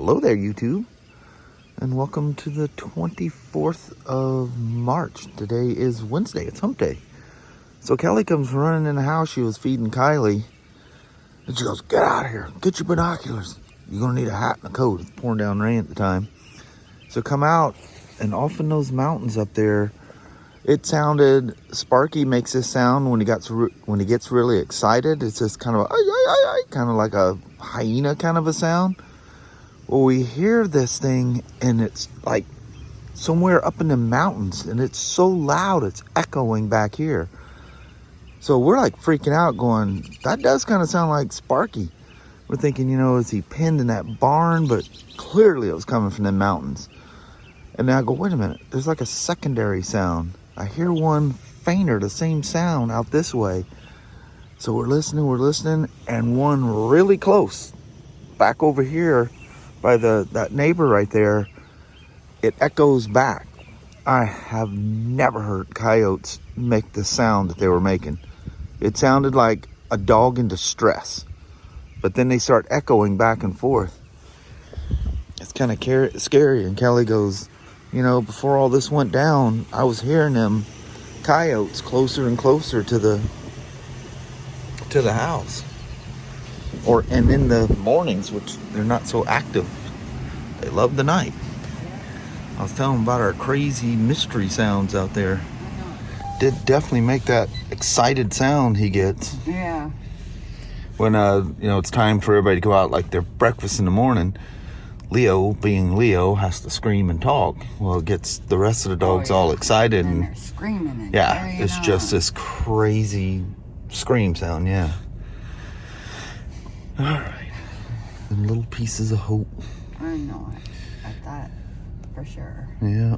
Hello there, YouTube, and welcome to the 24th of March. Today is Wednesday. It's hump day. So Kelly comes running in the house. She was feeding Kylie, and she goes, "Get out of here. Get your binoculars. You're going to need a hat and a coat." It's pouring down rain at the time. So come out, and off in those mountains up there, it sounded, Sparky makes this sound when he gets really excited. It's just kind of kind of like a hyena kind of a sound. Well, we hear this thing, and it's like somewhere up in the mountains, and it's so loud, it's echoing back here. So we're like freaking out going, that does kind of sound like Sparky. We're thinking, you know, is he pinned in that barn? But clearly it was coming from the mountains. And then I go, wait a minute, there's like a secondary sound. I hear one fainter, the same sound out this way. So we're listening, and one really close, back over here by that neighbor right there, it echoes back. I have never heard coyotes make the sound that they were making. It sounded like a dog in distress, but then they start echoing back and forth. It's kind of scary. And Kelly goes, you know, before all this went down, I was hearing them coyotes closer and closer to the house. And in the mornings, which they're not so active, they love the night. I was telling them about our crazy mystery sounds out there. Did definitely make that excited sound he gets. Yeah. When you know, it's time for everybody to go out like their breakfast in the morning. Leo, being Leo, has to scream and talk. Well, it gets the rest of the dogs all excited, and they're screaming and yeah, it's just this crazy scream sound. Yeah. All right, and little pieces of hope. I know it. I thought for sure. Yeah.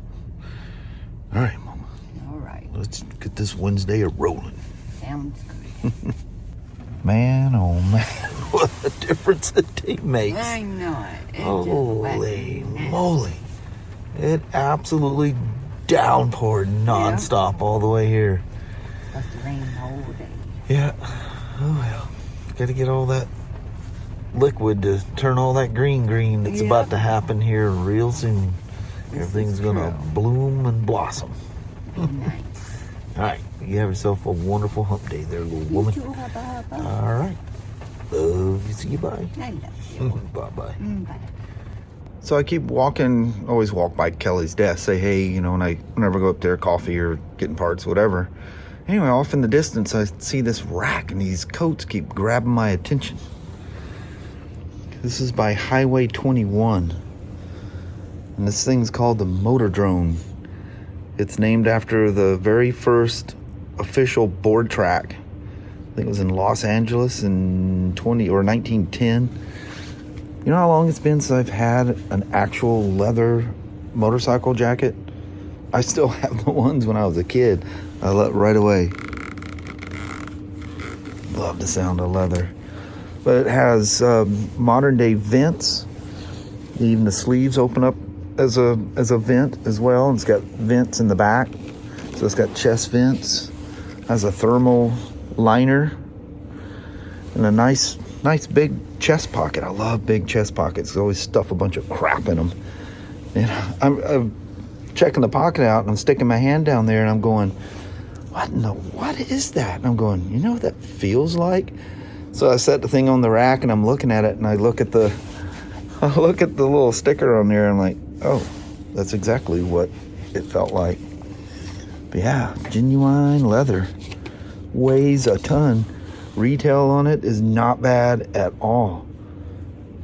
All right, Mama. All right. Let's get this Wednesday rolling. Sounds good. Man, oh man, what a difference a day makes. I know it. Holy moly. It absolutely downpoured nonstop all the way here. It's supposed to rain the whole day. Yeah. Oh well. Gotta get all that liquid to turn all that green that's about to happen here real soon. Everything's gonna bloom and blossom. Nice. All right, you have yourself a wonderful hump day there, little woman. You too, bye-bye. All right, love you. See you. Bye. I love you. Bye. Bye. So I keep walking, always walk by Kelly's desk, say hey, you know, whenever I go up there, coffee or getting parts, whatever. Anyway, off in the distance, I see this rack, and these coats keep grabbing my attention. This is by Highway 21, and this thing's called the Motor Drone. It's named after the very first official board track. I think it was in Los Angeles in 1910. You know how long it's been since I've had an actual leather motorcycle jacket? I still have the ones when I was a kid. I let right away. Love the sound of leather. But it has modern day vents. Even the sleeves open up as a vent as well, and it's got vents in the back, so it's got chest vents, has a thermal liner, and a nice big chest pocket. I love big chest pockets. I always stuff a bunch of crap in them. And I'm checking the pocket out, and I'm sticking my hand down there, and I'm going, what is that? And I'm going, you know what that feels like? So I set the thing on the rack, and I'm looking at it, and I look at the little sticker on there, and I'm like, oh, that's exactly what it felt like. But yeah, genuine leather. Weighs a ton. Retail on it is not bad at all.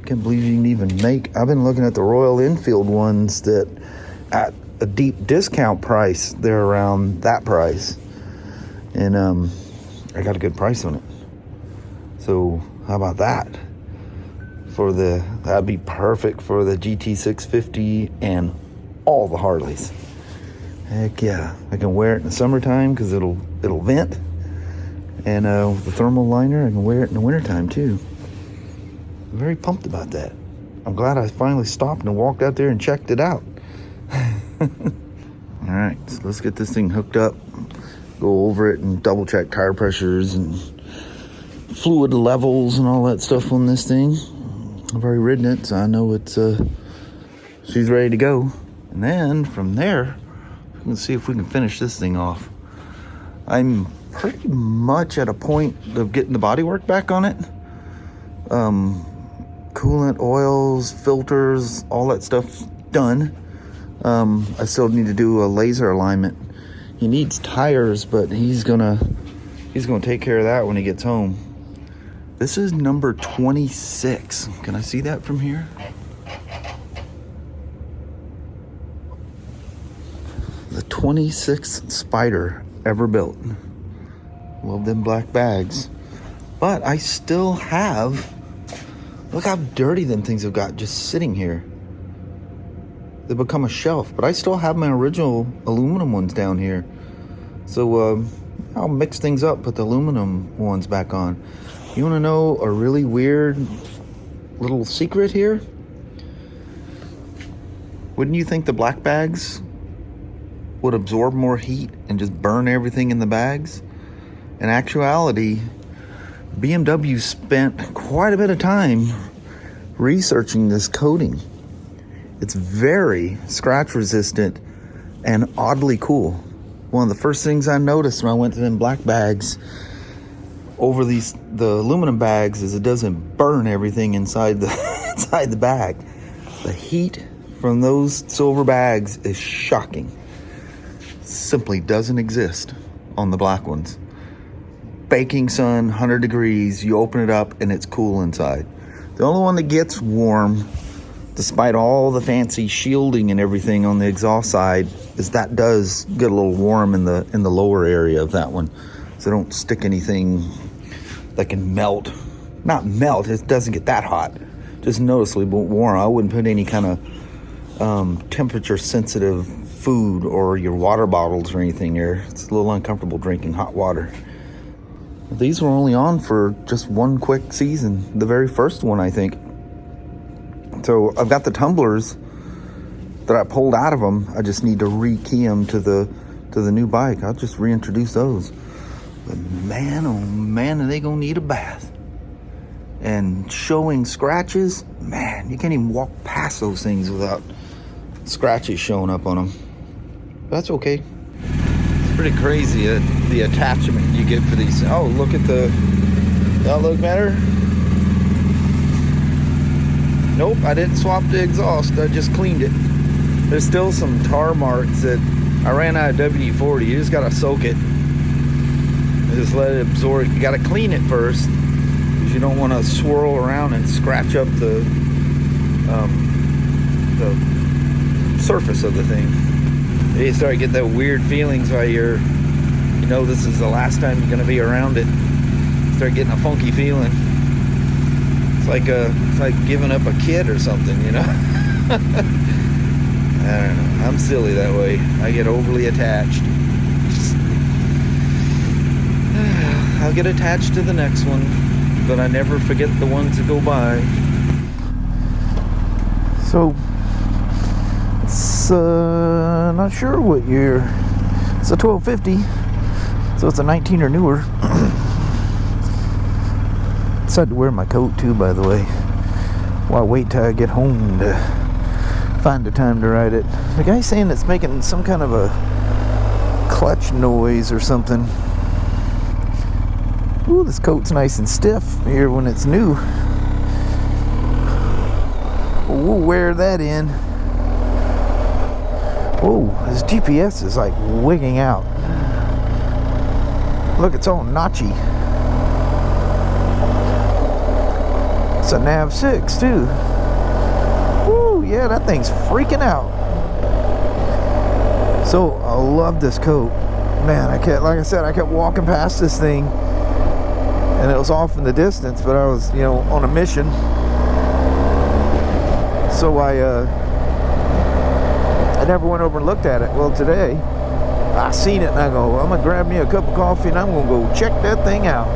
Can't believe you can even make. I've been looking at the Royal Enfield ones that at a deep discount price, they're around that price. And I got a good price on it. So how about that? That'd be perfect for the GT650 and all the Harleys. Heck yeah. I can wear it in the summertime because it'll vent. And with the thermal liner, I can wear it in the wintertime too. I'm very pumped about that. I'm glad I finally stopped and walked out there and checked it out. All right, so let's get this thing hooked up. Go over it and double check tire pressures and fluid levels and all that stuff on this thing. I've already ridden it, so I know it's she's ready to go. And then from there, we can see if we can finish this thing off. I'm pretty much at a point of getting the bodywork back on it. Coolant, oils, filters, all that stuff done. I still need to do a laser alignment. He needs tires, but he's gonna take care of that when he gets home. This is number 26. Can I see that from here? The 26th Spyder ever built. Love them black bags. But I still have, look how dirty them things have got just sitting here. They've become a shelf, but I still have my original aluminum ones down here. So I'll mix things up, put the aluminum ones back on. You want to know a really weird little secret here? Wouldn't you think the black bags would absorb more heat and just burn everything in the bags? In actuality, BMW spent quite a bit of time researching this coating. It's very scratch resistant and oddly cool. One of the first things I noticed when I went to them black bags over the aluminum bags is it doesn't burn everything inside the bag. The heat from those silver bags is shocking. Simply doesn't exist on the black ones. Baking sun, 100 degrees, you open it up and it's cool inside. The only one that gets warm, despite all the fancy shielding and everything on the exhaust side, is that does get a little warm in the lower area of that one. So don't stick anything that can melt. Not melt, it doesn't get that hot. Just noticeably warm. I wouldn't put any kind of temperature sensitive food or your water bottles or anything there. It's a little uncomfortable drinking hot water. These were only on for just one quick season, the very first one, I think. So I've got the tumblers that I pulled out of them. I just need to re-key them to the new bike. I'll just reintroduce those. But man, oh man, are they gonna need a bath. And showing scratches, man, you can't even walk past those things without scratches showing up on them. That's okay. It's pretty crazy the attachment you get for these. Oh, look at the look better. Nope, I didn't swap the exhaust. I just cleaned it. There's still some tar marks that I ran out of WD-40. You just gotta soak it. Just let it absorb. You gotta clean it first, because you don't want to swirl around and scratch up the surface of the thing. You start to get that weird feelings while you know this is the last time you're gonna be around it. Start getting a funky feeling. It's like giving up a kid or something, you know. I don't know. I'm silly that way. I get overly attached. I'll get attached to the next one, but I never forget the ones that go by. So, it's not sure what year. It's a 1250, so it's a 19 or newer. Decided to wear my coat too, by the way, while I wait till I get home to find a time to ride it. The guy's saying it's making some kind of a clutch noise or something. Ooh, this coat's nice and stiff here when it's new. We'll wear that in. Oh, this GPS is like wigging out. Look, it's all notchy. It's a Nav 6 too. Woo, yeah, that thing's freaking out. So I love this coat. Man, like I said, I kept walking past this thing and it was off in the distance, but I was, on a mission. So I never went over and looked at it. Well, today I seen it and I go, I'm gonna grab me a cup of coffee and I'm gonna go check that thing out.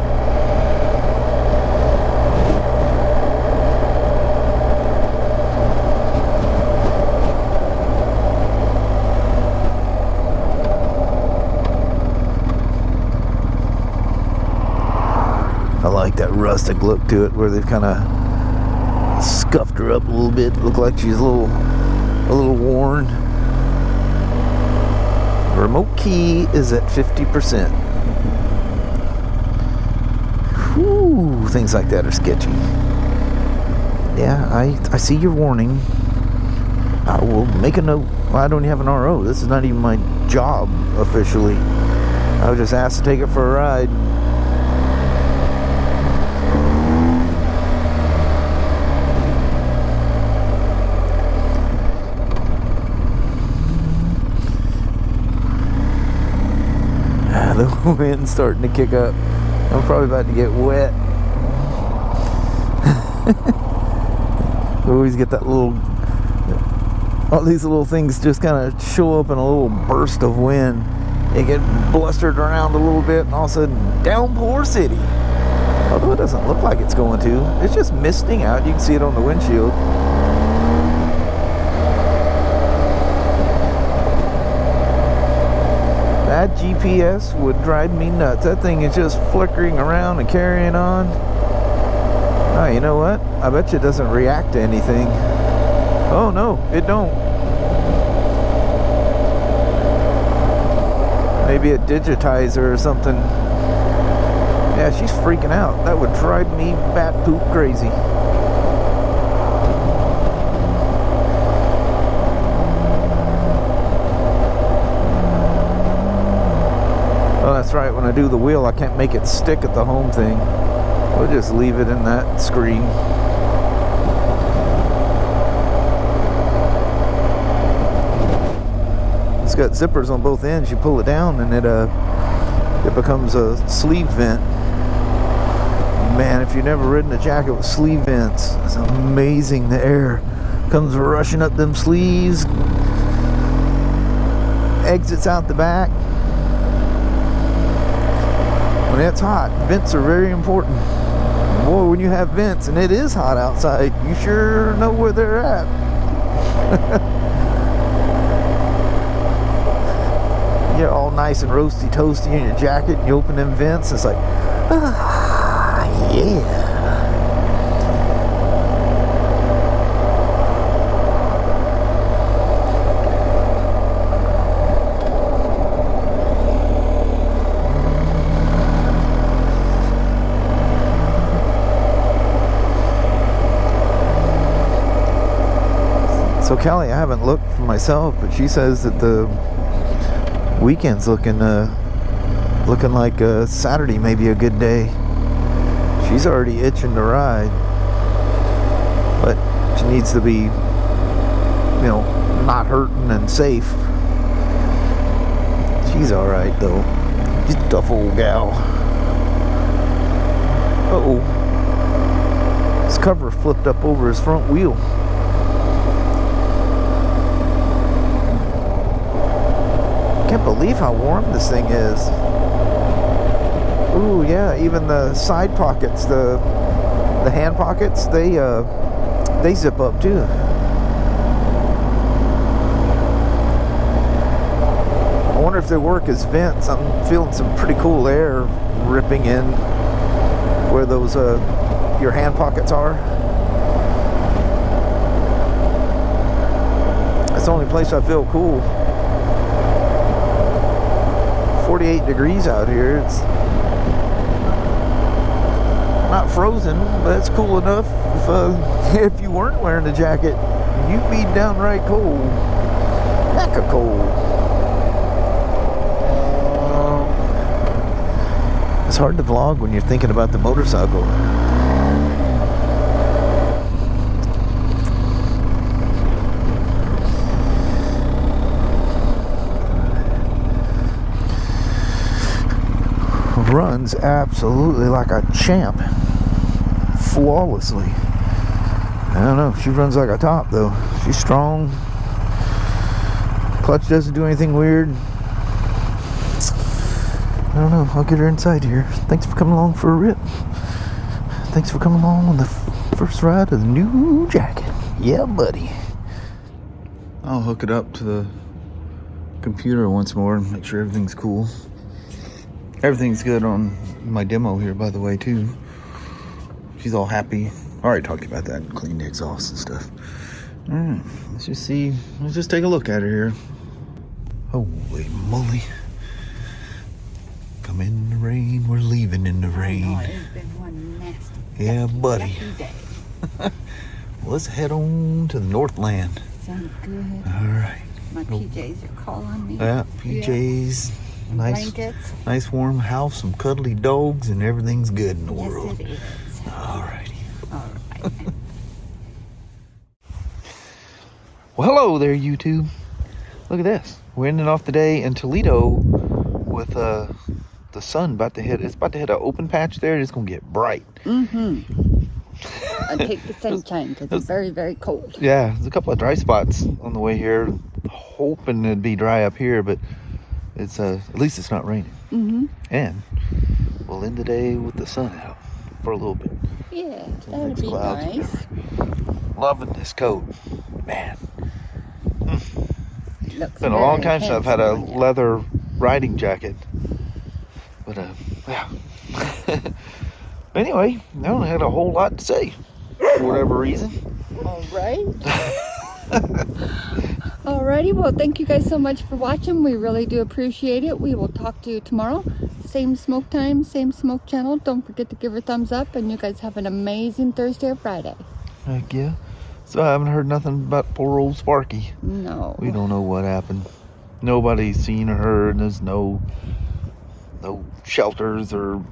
I like that rustic look to it, where they've kind of Scuffed her up a little bit. Looked like she's a little worn. Remote key is at 50%. Whew, things like that are sketchy. Yeah, I see your warning. I will make a note. Well, I don't even have an RO. This is not even my job officially. I was just asked to take it for a ride. The wind's starting to kick up. I'm probably about to get wet. We always get that little, all these little things just kind of show up in a little burst of wind. They get blustered around a little bit, and all of a sudden, downpour city. Although it doesn't look like it's going to. It's just misting out. You can see it on the windshield. That GPS would drive me nuts. That thing is just flickering around and carrying on. Oh, you know what? I bet you it doesn't react to anything. Oh no, it don't. Maybe a digitizer or something. Yeah, she's freaking out. That would drive me bat poop crazy. Oh, that's right. When I do the wheel, I can't make it stick at the home thing. We'll just leave it in that screen. It's got zippers on both ends. You pull it down and it becomes a sleeve vent. Man, if you've never ridden a jacket with sleeve vents, it's amazing. The air comes rushing up them sleeves, exits out the back. When it's hot, vents are very important. Boy, when you have vents and it is hot outside, you sure know where they're at. You're all nice and roasty toasty in your jacket, and you open them vents, it's like, ah, yeah. So Kelly, I haven't looked for myself, but she says that the weekend's looking like Saturday may be a good day. She's already itching to ride, but she needs to be, you know, not hurting and safe. She's all right though. She's a tough old gal. Uh-oh. His cover flipped up over his front wheel. Can't believe how warm this thing is. Ooh, yeah, even the side pockets, the hand pockets, they zip up too. I wonder if they work as vents. I'm feeling some pretty cool air ripping in where those your hand pockets are. That's the only place I feel cool. 48 degrees out here. It's not frozen, but it's cool enough. If you weren't wearing a jacket, you'd be downright cold. Hecka cold. It's hard to vlog when you're thinking about the motorcycle. Runs absolutely like a champ, flawlessly. I don't know, she runs like a top though. She's strong. Clutch doesn't do anything weird. I don't know, I'll get her inside here. Thanks for coming along for a rip. Thanks for coming along on the first ride of the new jacket. Yeah, buddy. I'll hook it up to the computer once more and make sure everything's cool. Everything's good on my demo here, by the way, too. She's all happy. I already talked about that. Clean the exhaust and stuff. Alright, let's just see. Let's just take a look at it here. Holy moly. Come in the rain, we're leaving in the rain. Oh, it's been one nasty, yeah, yucky, buddy. yucky day. Well, let's head on to the Northland. Sounds good. Alright. My PJs are calling me. Yeah, PJs. Yeah. Nice, blankets. nice warm house, some cuddly dogs, and everything's good in the world. Yes, it is. Alrighty. All right. Well, hello there, YouTube. Look at this. We're ending off the day in Toledo with the sun about to hit. It's about to hit an open patch there. It's gonna get bright. I take the sunshine because it's very, very cold. Yeah, there's a couple of dry spots on the way here. Hoping it'd be dry up here, but it's at least it's not raining. And we'll end the day with the sun out for a little bit. Yeah, Some that'd mixed be clouds, nice. whatever. Loving this coat, man. Looks Been a long very time since I've had a handsome on you. leather riding jacket. But yeah. Anyway, I don't have a whole lot to say for whatever reason. All right. Alrighty, well, thank you guys so much for watching. We really do appreciate it. We will talk to you tomorrow. Same smoke time, same smoke channel. Don't forget to give her a thumbs up, and you guys have an amazing Thursday or Friday. Heck yeah. So I haven't heard nothing about poor old Sparky. No. We don't know what happened. Nobody's seen or heard. There's no shelters or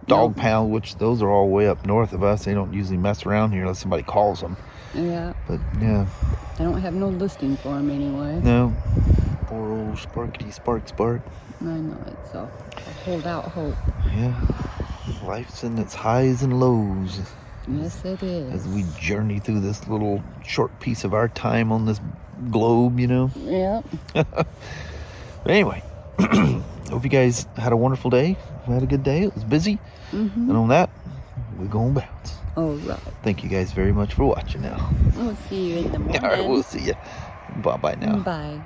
dog pound, which those are all way up north of us. They don't usually mess around here unless somebody calls them. Yeah. But yeah. I don't have no listing for him anyway. No. Poor old Sparkity Spark. I know it, so I'll hold out hope. Yeah. Life's in its highs and lows Yes, it is. as we journey through this little short piece of our time on this globe, you know. Yeah. But anyway, hope you guys had a wonderful day. We had a good day. It was busy. And on that, we're going to bounce. All right. Thank you guys very much for watching now. We'll see you in the morning. All right, we'll see you. Bye-bye now. Bye.